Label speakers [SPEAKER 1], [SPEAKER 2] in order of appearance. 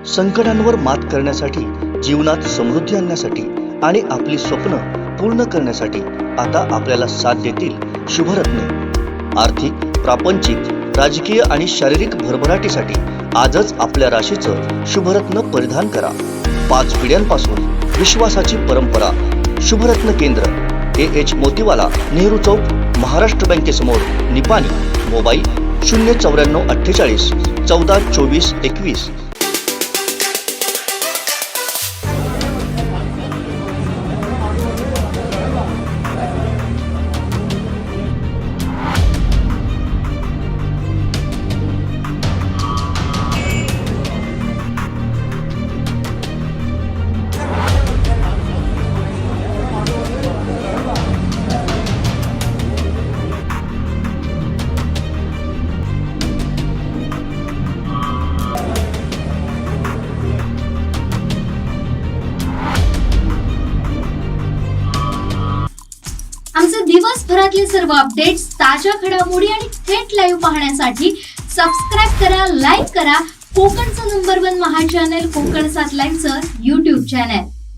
[SPEAKER 1] संकटांवर मात करण्यासाठी, जीवनात समृद्धी आणण्यासाठी आणि आपली स्वप्न पूर्ण करण्यासाठी आता आपल्याला साथ देतील शुभरत्ने। आर्थिक, प्रापंचिक, राजकीय आणि शारीरिक भरभराटीसाठी आजच आपल्या राशीचं शुभरत्न परिधान करा। 5 पिढ्यांपासून विश्वासाची परंपरा। शुभरत्न केंद्र AH मोतीवाला, नेहरू चौक, महाराष्ट्र बँकेसमोर, निपाणी। मोबाईल 09448 14 24 21।
[SPEAKER 2] आमचे दिवसभरातले सर्व अपडेट्स, ताज्या घडामोडी आणि थेट लाईव्ह पाहण्यासाठी सबस्क्राईब करा, लाईक करा कोकणचं नंबर 1 महा चॅनल कोकण 7 लाईव्हचं YouTube चॅनल।